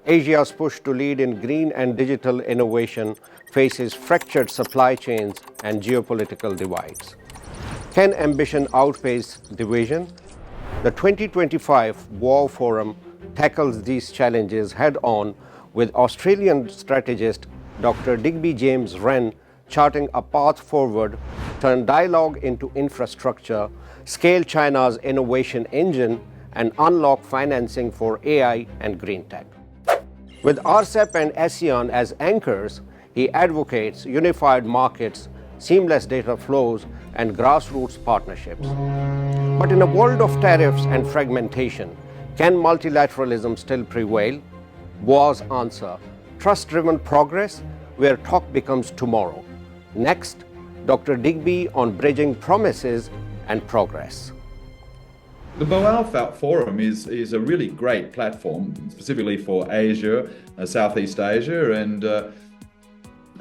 Asia's push to lead in green and digital innovation faces fractured supply chains and geopolitical divides. Can ambition outpace division? The 2025 Boao Forum tackles these challenges head-on, with Australian strategist Dr. Digby James Wren charting a path forward, turn dialogue into infrastructure, scale China's innovation engine, and unlock financing for AI and green tech. With RCEP and ASEAN as anchors, he advocates unified markets, seamless data flows, and grassroots partnerships. But in a world of tariffs and fragmentation, can multilateralism still prevail? Boao's answer: trust-driven progress where talk becomes tomorrow. Next, Dr. Digby on bridging promises and progress. The Boao Forum is a really great platform, specifically for Asia, Southeast Asia,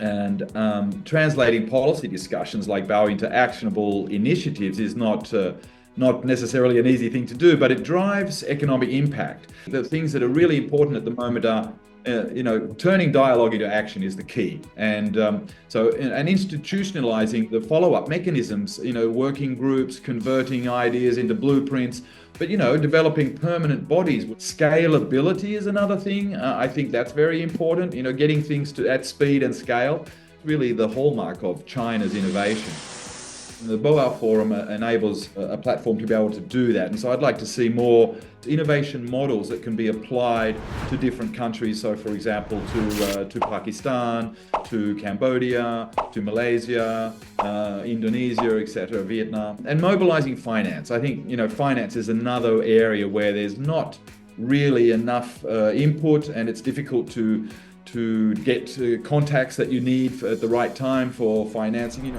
and translating policy discussions like Boao into actionable initiatives is not necessarily an easy thing to do, but it drives economic impact. The things that are really important at the moment are, turning dialogue into action is the key. And institutionalizing the follow-up mechanisms, working groups, converting ideas into blueprints, but, developing permanent bodies. Scalability is another thing. I think that's very important, getting things at speed and scale, really the hallmark of China's innovation. The Boao Forum enables a platform to be able to do that. And so I'd like to see more innovation models that can be applied to different countries. So, for example, to Pakistan, to Cambodia, to Malaysia, Indonesia, etc., Vietnam, and mobilizing finance. I think, finance is another area where there's not really enough input, and it's difficult to get contacts that you need at the right time for financing,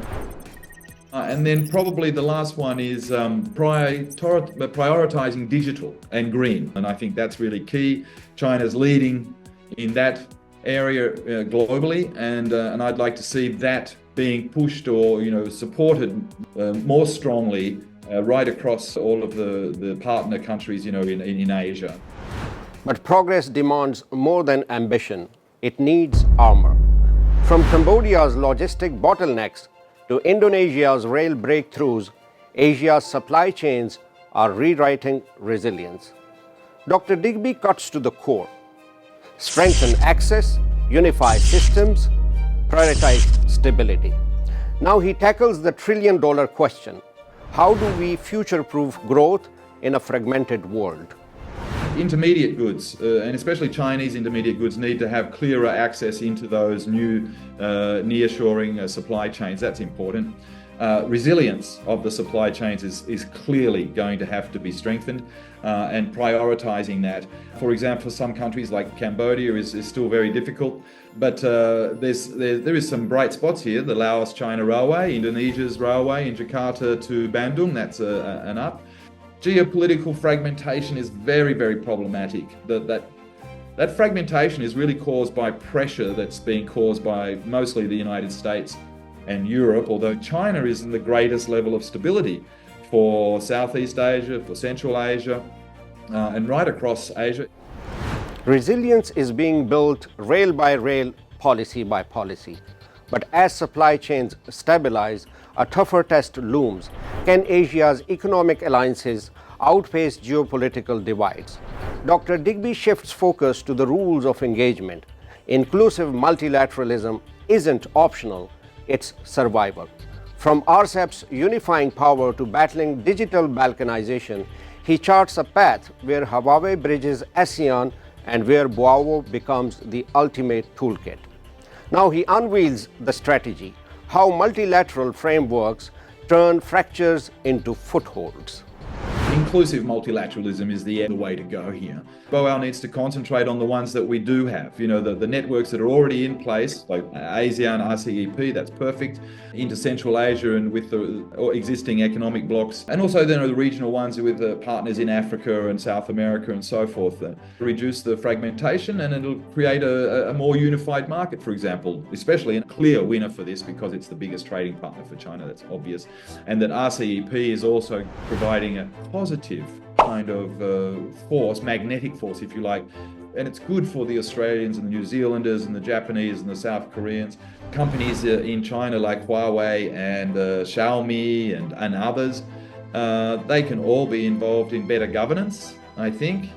And then probably the last one is prioritizing digital and green. And I think that's really key. China's leading in that area globally, and I'd like to see that being pushed or supported more strongly right across all of the partner countries in Asia. But progress demands more than ambition. It needs armor. From Cambodia's logistic bottlenecks to Indonesia's rail breakthroughs, Asia's supply chains are rewriting resilience. Dr. Digby cuts to the core: strengthen access, unify systems, prioritize stability. Now he tackles the trillion-dollar question: how do we future-proof growth in a fragmented world? Intermediate goods, and especially Chinese intermediate goods, need to have clearer access into those new nearshoring supply chains. That's important. Resilience of the supply chains is clearly going to have to be strengthened, and prioritizing that. For example, for some countries like Cambodia is still very difficult, but there is some bright spots here. The Laos-China railway, Indonesia's railway in Jakarta to Bandung, that's an up. Geopolitical fragmentation is very, very problematic. That fragmentation is really caused by pressure that's being caused by mostly the United States and Europe, although China is in the greatest level of stability for Southeast Asia, for Central Asia, and right across Asia. Resilience is being built rail by rail, policy by policy. But as supply chains stabilize, a tougher test looms. Can Asia's economic alliances outpace geopolitical divides? Dr. Digby shifts focus to the rules of engagement. Inclusive multilateralism isn't optional, it's survival. From RCEP's unifying power to battling digital balkanization, he charts a path where Huawei bridges ASEAN and where Boao becomes the ultimate toolkit. Now he unveils the strategy: how multilateral frameworks turn fractures into footholds. Inclusive multilateralism is the way to go here. Boao needs to concentrate on the ones that we do have. The networks that are already in place, like ASEAN, RCEP, that's perfect. Into Central Asia and with the existing economic blocks. And also then the regional ones with the partners in Africa and South America and so forth. Reduce the fragmentation, and it'll create a more unified market, for example, especially a clear winner for this because it's the biggest trading partner for China, that's obvious. And that RCEP is also providing a positive kind of force, magnetic force, if you like. And it's good for the Australians and the New Zealanders and the Japanese and the South Koreans. Companies in China like Huawei and Xiaomi and others, they can all be involved in better governance, I think,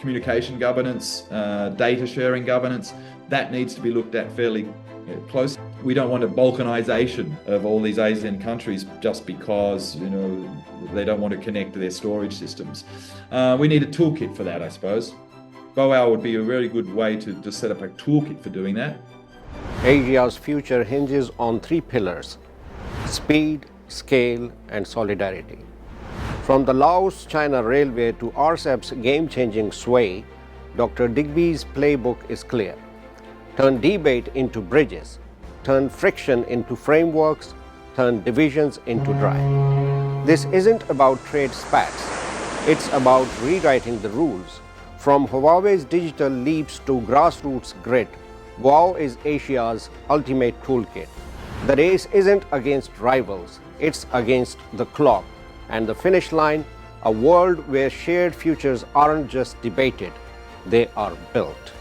communication governance, data sharing governance. That needs to be looked at fairly close. We don't want a balkanization of all these ASEAN countries just because, they don't want to connect to their storage systems. We need a toolkit for that, I suppose. Boao would be a very good way to set up a toolkit for doing that. Asia's future hinges on three pillars: speed, scale, and solidarity. From the Laos-China railway to RCEP's game-changing sway, Dr. Digby's playbook is clear. Turn debate into bridges, turn friction into frameworks, turn divisions into drive. This isn't about trade spats, it's about rewriting the rules. From Huawei's digital leaps to grassroots grit, Boao is Asia's ultimate toolkit. The race isn't against rivals, it's against the clock. And the finish line, a world where shared futures aren't just debated, they are built.